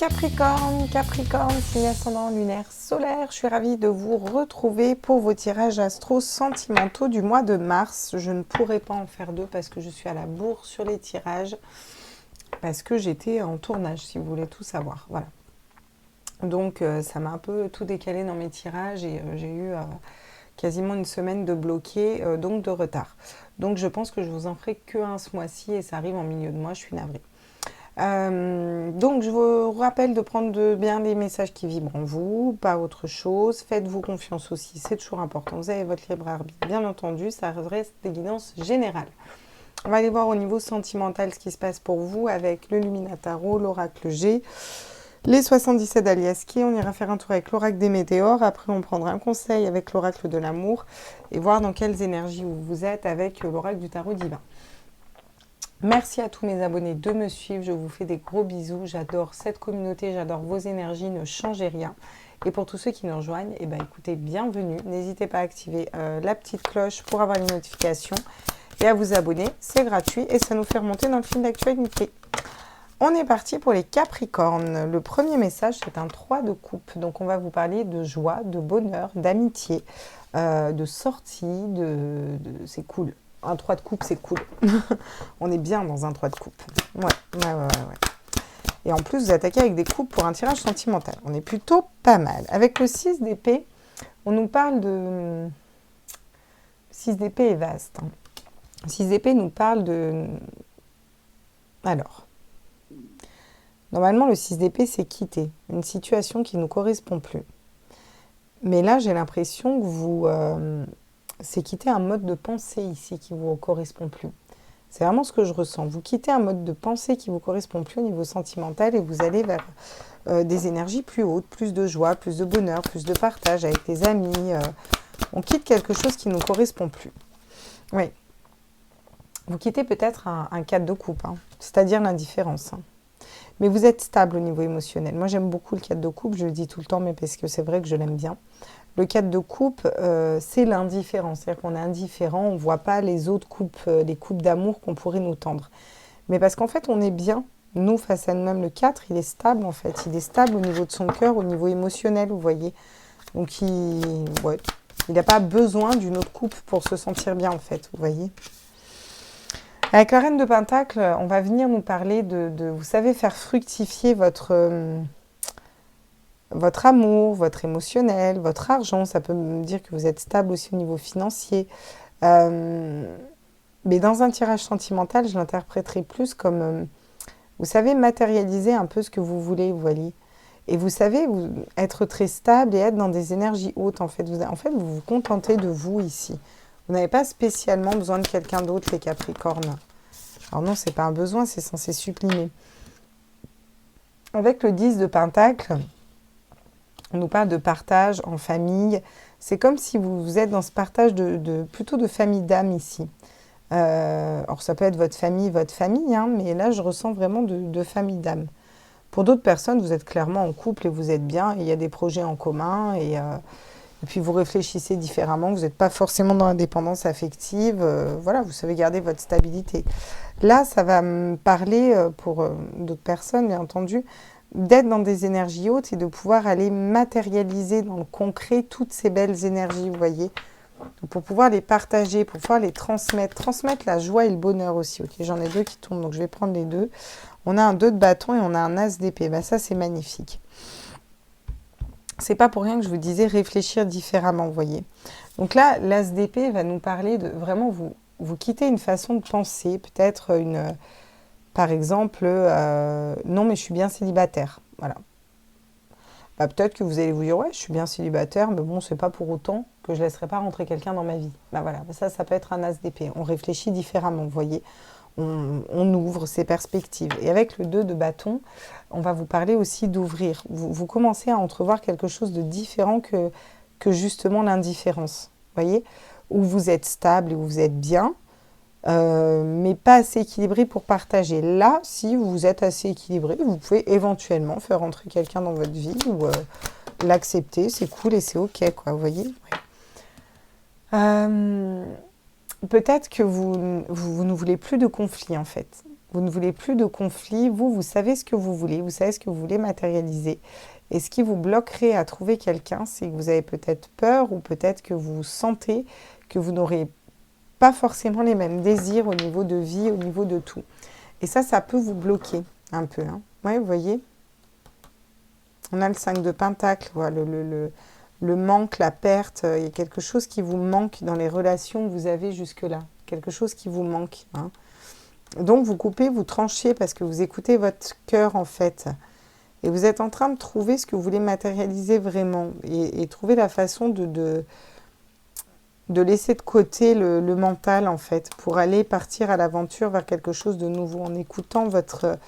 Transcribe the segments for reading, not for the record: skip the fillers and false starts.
Capricorne, Capricorne, signe ascendant lunaire solaire, je suis ravie de vous retrouver pour vos tirages astro sentimentaux du mois de mars. Je ne pourrai pas en faire deux parce que je suis à la bourre sur les tirages, parce que j'étais en tournage, si vous voulez tout savoir. Voilà. Donc ça m'a un peu tout décalé dans mes tirages et j'ai eu quasiment une semaine de bloqué, donc de retard. Donc je pense que je vous en ferai que un ce mois-ci et ça arrive en milieu de mois, je suis navrée. Donc je vous rappelle de prendre bien les messages qui vibrent en vous, pas autre chose. Faites-vous confiance aussi, c'est toujours important. Vous avez votre libre arbitre, bien entendu, ça reste des guidances générales. On va aller voir au niveau sentimental ce qui se passe pour vous avec le Luminataro, l'oracle G, les 77 d'Aliaski. On ira faire un tour avec l'oracle des météores. Après, on prendra un conseil avec l'oracle de l'amour et voir dans quelles énergies vous êtes avec l'oracle du tarot divin. Merci à tous mes abonnés de me suivre, je vous fais des gros bisous, j'adore cette communauté, j'adore vos énergies, ne changez rien. Et pour tous ceux qui nous rejoignent, eh ben, écoutez, bienvenue, n'hésitez pas à activer la petite cloche pour avoir les notifications et à vous abonner, c'est gratuit et ça nous fait remonter dans le fil d'actualité. On est parti pour les Capricornes. Le premier message, c'est un 3 de coupe, donc on va vous parler de joie, de bonheur, d'amitié, de sortie, c'est cool. Un 3 de coupe, c'est cool. On est bien dans un 3 de coupe. Ouais. Et en plus, vous attaquez avec des coupes pour un tirage sentimental. On est plutôt pas mal. Avec le 6 d'épée, on nous parle de... 6 d'épée est vaste. 6 d'épée nous parle de... Alors, normalement, le 6 d'épée, c'est quitter une situation qui ne nous correspond plus. Mais là, j'ai l'impression que vous... c'est quitter un mode de pensée ici qui ne vous correspond plus. C'est vraiment ce que je ressens. Vous quittez un mode de pensée qui ne vous correspond plus au niveau sentimental et vous allez vers des énergies plus hautes, plus de joie, plus de bonheur, plus de partage avec des amis. On quitte quelque chose qui ne nous correspond plus. Oui. Vous quittez peut-être un 4 de coupe, hein, c'est-à-dire l'indifférence. Hein. Mais vous êtes stable au niveau émotionnel. Moi, j'aime beaucoup le 4 de coupe, je le dis tout le temps, mais parce que c'est vrai que je l'aime bien. Le 4 de coupe, c'est l'indifférence. C'est-à-dire qu'on est indifférent, on ne voit pas les autres coupes, les coupes d'amour qu'on pourrait nous tendre. Mais parce qu'en fait, on est bien. Nous, face à nous-mêmes, le 4, il est stable en fait. Il est stable au niveau de son cœur, au niveau émotionnel, vous voyez. Donc, il n'a pas besoin d'une autre coupe pour se sentir bien en fait, vous voyez. Avec la reine de Pentacle, on va venir nous parler de vous savez, faire fructifier votre amour, votre émotionnel, votre argent. Ça peut me dire que vous êtes stable aussi au niveau financier. Mais dans un tirage sentimental, je l'interpréterai plus comme, vous savez, matérialiser un peu ce que vous voulez, vous voyez. Et vous savez, être très stable et être dans des énergies hautes, en fait. Vous vous contentez de vous ici. Vous n'avez pas spécialement besoin de quelqu'un d'autre, les Capricornes. Alors non, c'est pas un besoin, c'est censé sublimer. Avec le 10 de Pentacle, on nous parle de partage en famille. C'est comme si vous êtes dans ce partage plutôt de famille d'âme ici. Alors ça peut être votre famille, hein, mais là je ressens vraiment de famille d'âme. Pour d'autres personnes, vous êtes clairement en couple et vous êtes bien, et il y a des projets en commun, et puis vous réfléchissez différemment, vous n'êtes pas forcément dans la dépendance affective, voilà, vous savez garder votre stabilité. Là, ça va me parler, pour d'autres personnes, bien entendu, d'être dans des énergies hautes et de pouvoir aller matérialiser dans le concret toutes ces belles énergies, vous voyez, pour pouvoir les partager, pour pouvoir les transmettre la joie et le bonheur aussi. Ok, j'en ai deux qui tombent, donc je vais prendre les deux. On a un 2 de bâton et on a un as d'épée. Ben, ça, c'est magnifique. C'est pas pour rien que je vous disais réfléchir différemment, vous voyez. Donc là, l'as d'épée va nous parler de vraiment vous quitter une façon de penser, peut-être par exemple, non mais je suis bien célibataire, voilà. Bah, peut-être que vous allez vous dire, ouais, je suis bien célibataire, mais bon, c'est pas pour autant que je laisserai pas rentrer quelqu'un dans ma vie. Bah voilà, ça peut être un as d'épée. On réfléchit différemment, vous voyez. On ouvre ses perspectives. Et avec le 2 de bâton, on va vous parler aussi d'ouvrir. Vous commencez à entrevoir quelque chose de différent que justement l'indifférence. Vous voyez, où vous êtes stable et où vous êtes bien, mais pas assez équilibré pour partager. Là, si vous êtes assez équilibré, vous pouvez éventuellement faire entrer quelqu'un dans votre vie ou l'accepter. C'est cool et c'est ok, quoi. Vous voyez. Peut-être que vous ne voulez plus de conflit, en fait. Vous ne voulez plus de conflits. Vous savez ce que vous voulez. Vous savez ce que vous voulez matérialiser. Et ce qui vous bloquerait à trouver quelqu'un, c'est que vous avez peut-être peur ou peut-être que vous sentez que vous n'aurez pas forcément les mêmes désirs au niveau de vie, au niveau de tout. Et ça peut vous bloquer un peu. Hein. Ouais, vous voyez, on a le 5 de Pentacle, voilà, le manque, la perte. Il y a quelque chose qui vous manque dans les relations que vous avez jusque-là. Quelque chose qui vous manque. Hein. Donc vous coupez, vous tranchez parce que vous écoutez votre cœur en fait. Et vous êtes en train de trouver ce que vous voulez matérialiser vraiment. Et trouver la façon de laisser de côté le mental en fait. Pour aller partir à l'aventure vers quelque chose de nouveau. En écoutant votre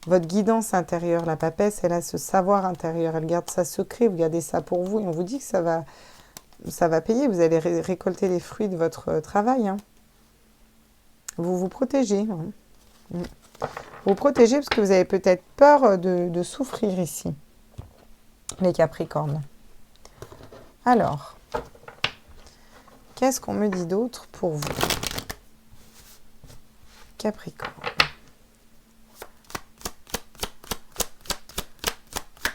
guidance intérieure. La papesse, elle a ce savoir intérieur. Elle garde ça secret. Vous gardez ça pour vous. Et on vous dit que ça va payer. Vous allez récolter les fruits de votre travail. Hein. Vous vous protégez. Hein. Vous protégez parce que vous avez peut-être peur de souffrir ici, les Capricornes. Alors, qu'est-ce qu'on me dit d'autre pour vous, Capricorne?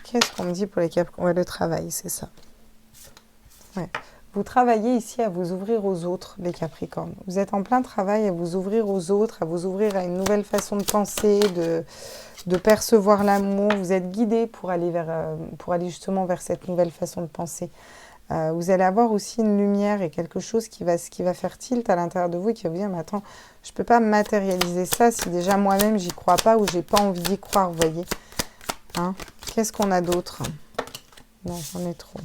Qu'est-ce qu'on me dit pour les Capricornes? Ouais, le travail, c'est ça. Ouais. Vous travaillez ici à vous ouvrir aux autres, les Capricornes. Vous êtes en plein travail à vous ouvrir aux autres, à vous ouvrir à une nouvelle façon de penser, de percevoir l'amour. Vous êtes guidé pour aller justement vers cette nouvelle façon de penser. Vous allez avoir aussi une lumière et quelque chose qui va faire tilt à l'intérieur de vous et qui va vous dire, mais attends, je ne peux pas matérialiser ça si déjà moi-même j'y crois pas ou j'ai pas envie d'y croire, vous voyez. Hein? Qu'est-ce qu'on a d'autre? Non, j'en ai trop.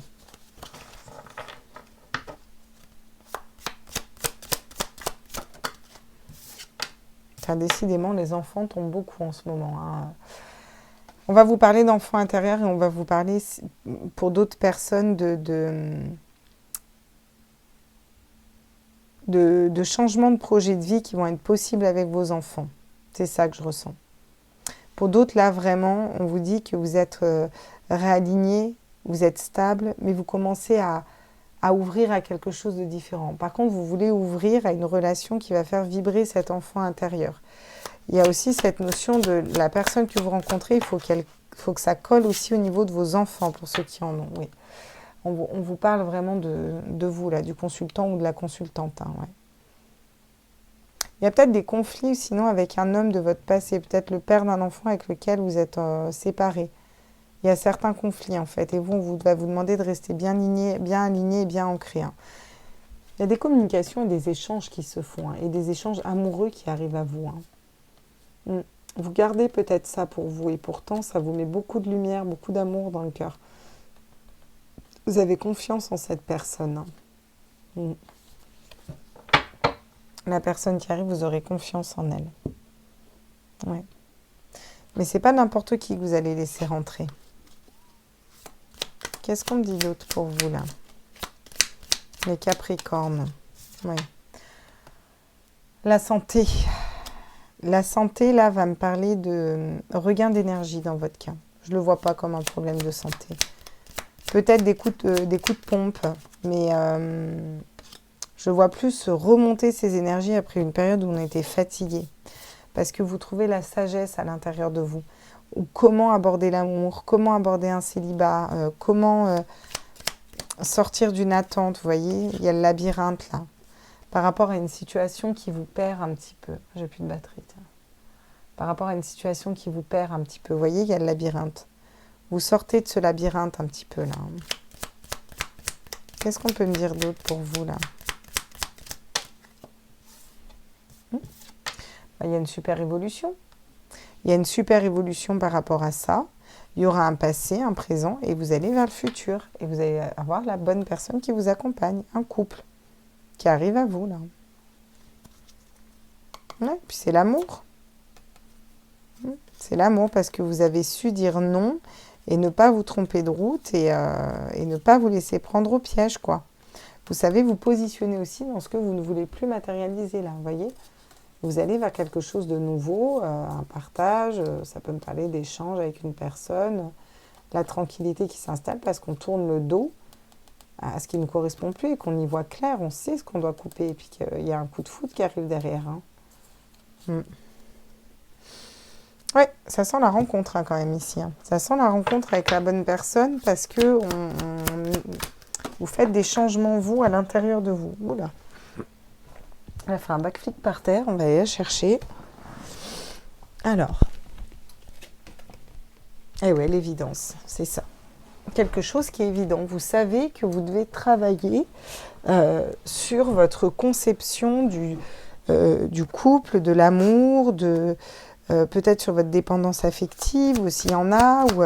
Enfin, décidément, les enfants tombent beaucoup en ce moment. Hein. On va vous parler d'enfants intérieurs et on va vous parler, pour d'autres personnes, de changements de projet de vie qui vont être possibles avec vos enfants. C'est ça que je ressens. Pour d'autres, là, vraiment, on vous dit que vous êtes réaligné, vous êtes stable, mais vous commencez à ouvrir à quelque chose de différent. Par contre, vous voulez ouvrir à une relation qui va faire vibrer cet enfant intérieur. Il y a aussi cette notion de la personne que vous rencontrez, il faut que ça colle aussi au niveau de vos enfants, pour ceux qui en ont. Oui. On vous parle vraiment de vous, là, du consultant ou de la consultante. Hein, ouais. Il y a peut-être des conflits, sinon, avec un homme de votre passé, peut-être le père d'un enfant avec lequel vous êtes séparés. Il y a certains conflits, en fait, et on va vous demander de rester bien aligné et bien ancré. Hein. Il y a des communications et des échanges qui se font, hein, et des échanges amoureux qui arrivent à vous. Hein. Vous gardez peut-être ça pour vous, et pourtant, ça vous met beaucoup de lumière, beaucoup d'amour dans le cœur. Vous avez confiance en cette personne. Hein. La personne qui arrive, vous aurez confiance en elle. Ouais. Mais c'est pas n'importe qui que vous allez laisser rentrer. Qu'est-ce qu'on me dit d'autre pour vous, là? Les Capricornes. Ouais. La santé. La santé, là, va me parler de regain d'énergie dans votre cas. Je ne le vois pas comme un problème de santé. Peut-être des coups de pompe, mais je vois plus remonter ces énergies après une période où on était fatigué. Parce que vous trouvez la sagesse à l'intérieur de vous. Ou comment aborder l'amour, comment aborder un célibat, comment sortir d'une attente, vous voyez, il y a le labyrinthe là, par rapport à une situation qui vous perd un petit peu. J'ai plus de batterie, tiens. Par rapport à une situation qui vous perd un petit peu, vous voyez, il y a le labyrinthe. Vous sortez de ce labyrinthe un petit peu là. Qu'est-ce qu'on peut me dire d'autre pour vous là? Il y a une super évolution. Il y a une super évolution par rapport à ça. Il y aura un passé, un présent, et vous allez vers le futur. Et vous allez avoir la bonne personne qui vous accompagne, un couple qui arrive à vous, là. Ouais, puis c'est l'amour. C'est l'amour parce que vous avez su dire non et ne pas vous tromper de route et ne pas vous laisser prendre au piège, quoi. Vous savez vous positionner aussi dans ce que vous ne voulez plus matérialiser, là, vous voyez ? Vous allez vers quelque chose de nouveau, un partage, ça peut me parler d'échange avec une personne, la tranquillité qui s'installe parce qu'on tourne le dos à ce qui ne correspond plus et qu'on y voit clair, on sait ce qu'on doit couper et puis qu'il y a un coup de foudre qui arrive derrière. Hein. Ouais, ça sent la rencontre hein, quand même ici. Hein. Ça sent la rencontre avec la bonne personne parce que vous faites des changements, vous, à l'intérieur de vous. Oula. On va faire un backflip par terre, on va aller la chercher. Alors. Eh ouais, l'évidence, c'est ça. Quelque chose qui est évident. Vous savez que vous devez travailler sur votre conception du couple, de l'amour, peut-être sur votre dépendance affective, ou s'il y en a, ou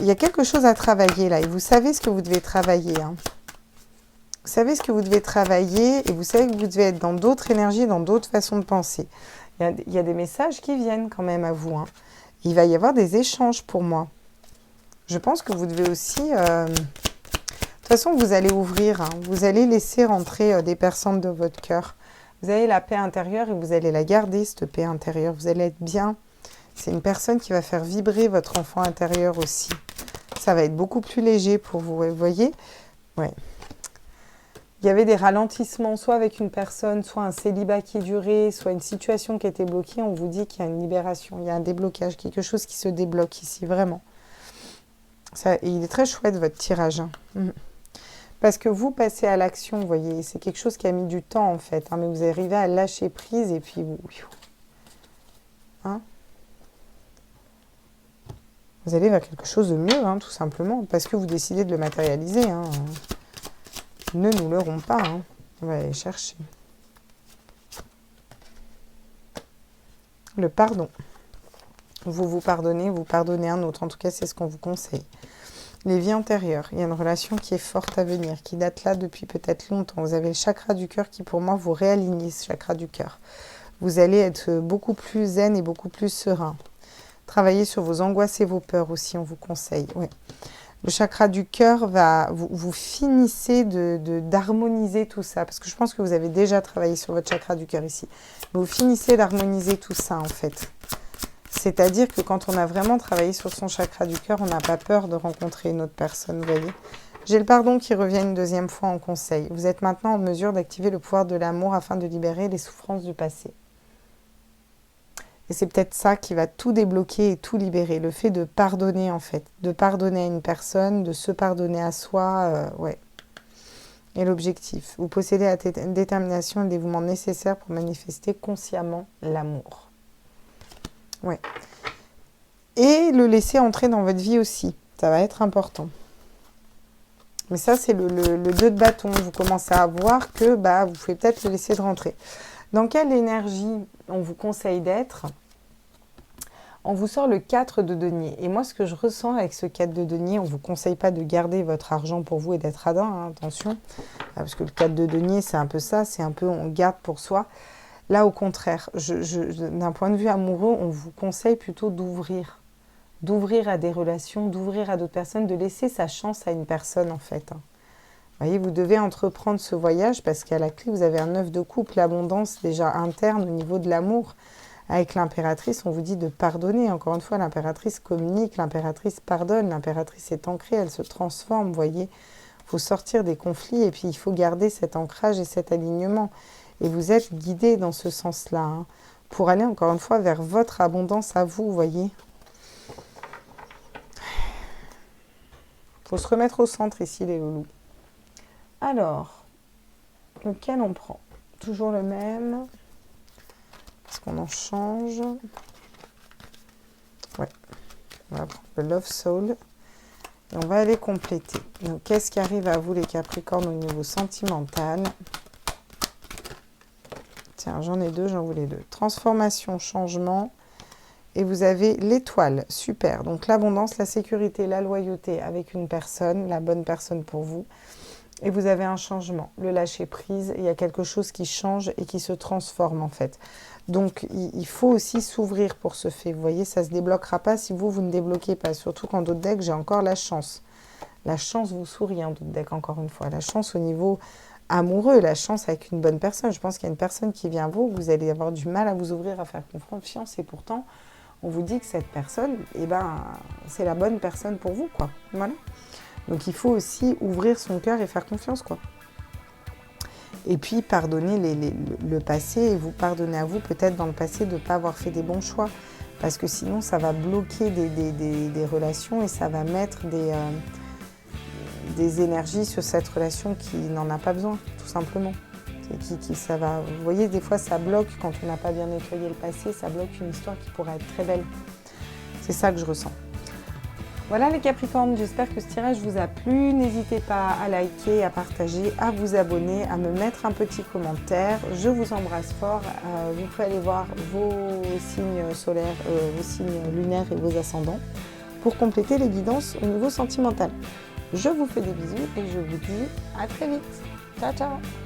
il y a quelque chose à travailler là, et vous savez ce que vous devez travailler. Hein. Vous savez ce que vous devez travailler, et vous savez que vous devez être dans d'autres énergies, dans d'autres façons de penser. Il y a des messages qui viennent quand même à vous. Hein. Il va y avoir des échanges pour moi. Je pense que vous devez aussi... de toute façon, vous allez ouvrir. Hein. Vous allez laisser rentrer des personnes de votre cœur. Vous avez la paix intérieure et vous allez la garder, cette paix intérieure. Vous allez être bien. C'est une personne qui va faire vibrer votre enfant intérieur aussi. Ça va être beaucoup plus léger pour vous. Vous voyez ? Ouais. Il y avait des ralentissements, soit avec une personne, soit un célibat qui durait, soit une situation qui était bloquée. On vous dit qu'il y a une libération, il y a un déblocage, quelque chose qui se débloque ici, vraiment. Ça, il est très chouette, votre tirage. Hein. Parce que vous passez à l'action, vous voyez. C'est quelque chose qui a mis du temps, en fait. Hein, mais vous arrivez à lâcher prise et puis vous... Hein, vous allez vers quelque chose de mieux, hein, tout simplement. Parce que vous décidez de le matérialiser. Hein. Ne nous leurrons pas. Hein. On va aller chercher. Le pardon. Vous pardonnez un autre. En tout cas, c'est ce qu'on vous conseille. Les vies antérieures. Il y a une relation qui est forte à venir, qui date là depuis peut-être longtemps. Vous avez le chakra du cœur qui, pour moi, vous réaligne ce chakra du cœur. Vous allez être beaucoup plus zen et beaucoup plus serein. Travaillez sur vos angoisses et vos peurs aussi, on vous conseille. Oui. Le chakra du cœur va... Vous finissez d'harmoniser tout ça. Parce que je pense que vous avez déjà travaillé sur votre chakra du cœur ici. Mais vous finissez d'harmoniser tout ça, en fait. C'est-à-dire que quand on a vraiment travaillé sur son chakra du cœur, on n'a pas peur de rencontrer une autre personne, vous voyez. J'ai le pardon qui revient une deuxième fois en conseil. Vous êtes maintenant en mesure d'activer le pouvoir de l'amour afin de libérer les souffrances du passé. Et c'est peut-être ça qui va tout débloquer et tout libérer. Le fait de pardonner, en fait. De pardonner à une personne, de se pardonner à soi, ouais. Et l'objectif. Vous possédez la détermination et le dévouement nécessaires pour manifester consciemment l'amour. Ouais. Et le laisser entrer dans votre vie aussi. Ça va être important. Mais ça, c'est le 2 de bâton. Vous commencez à voir que vous pouvez peut-être le laisser de rentrer. Dans quelle énergie on vous conseille d'être? On vous sort le 4 de denier. Et moi, ce que je ressens avec ce 4 de denier, on ne vous conseille pas de garder votre argent pour vous et d'être radin, hein, attention. Parce que le 4 de denier, c'est un peu ça. C'est un peu on garde pour soi. Là, au contraire, d'un point de vue amoureux, on vous conseille plutôt d'ouvrir. D'ouvrir à des relations, d'ouvrir à d'autres personnes, de laisser sa chance à une personne, en fait. Vous voyez, vous devez entreprendre ce voyage parce qu'à la clé, vous avez un 9 de couple, l'abondance déjà interne au niveau de l'amour. Avec l'impératrice, on vous dit de pardonner. Encore une fois, l'impératrice communique, l'impératrice pardonne, l'impératrice est ancrée, elle se transforme, vous voyez. Il faut sortir des conflits et puis il faut garder cet ancrage et cet alignement. Et vous êtes guidé dans ce sens-là, hein, pour aller encore une fois vers votre abondance à vous, vous voyez. Il faut se remettre au centre ici, les loulous. Alors, lequel on prend? Toujours le même. Est-ce qu'on en change? Ouais. On va prendre le Love Soul. Et on va aller compléter. Donc, qu'est-ce qui arrive à vous, les Capricornes, au niveau sentimental? Tiens, j'en ai deux, j'en voulais deux. Transformation, changement. Et vous avez l'étoile, super. Donc l'abondance, la sécurité, la loyauté avec une personne, la bonne personne pour vous. Et vous avez un changement, le lâcher prise. Il y a quelque chose qui change et qui se transforme en fait. Donc il faut aussi s'ouvrir pour ce fait. Vous voyez, ça ne se débloquera pas si vous ne débloquez pas. Surtout qu'en d'autres decks, j'ai encore la chance. La chance vous sourit en d'autres decks, encore une fois. La chance au niveau amoureux, la chance avec une bonne personne. Je pense qu'il y a une personne qui vient à vous, vous allez avoir du mal à vous ouvrir, à faire confiance. Et pourtant, on vous dit que cette personne, c'est la bonne personne pour vous, quoi. Voilà. Donc, il faut aussi ouvrir son cœur et faire confiance, quoi. Et puis pardonner le passé et vous pardonner à vous peut-être dans le passé de ne pas avoir fait des bons choix. Parce que sinon ça va bloquer des relations et ça va mettre des énergies sur cette relation qui n'en a pas besoin, tout simplement. Ça va, vous voyez, des fois ça bloque quand on n'a pas bien nettoyé le passé, ça bloque une histoire qui pourrait être très belle. C'est ça que je ressens. Voilà les Capricornes, j'espère que ce tirage vous a plu. N'hésitez pas à liker, à partager, à vous abonner, à me mettre un petit commentaire. Je vous embrasse fort. Vous pouvez aller voir vos signes solaires, vos signes lunaires et vos ascendants pour compléter les guidances au niveau sentimental. Je vous fais des bisous et je vous dis à très vite. Ciao, ciao!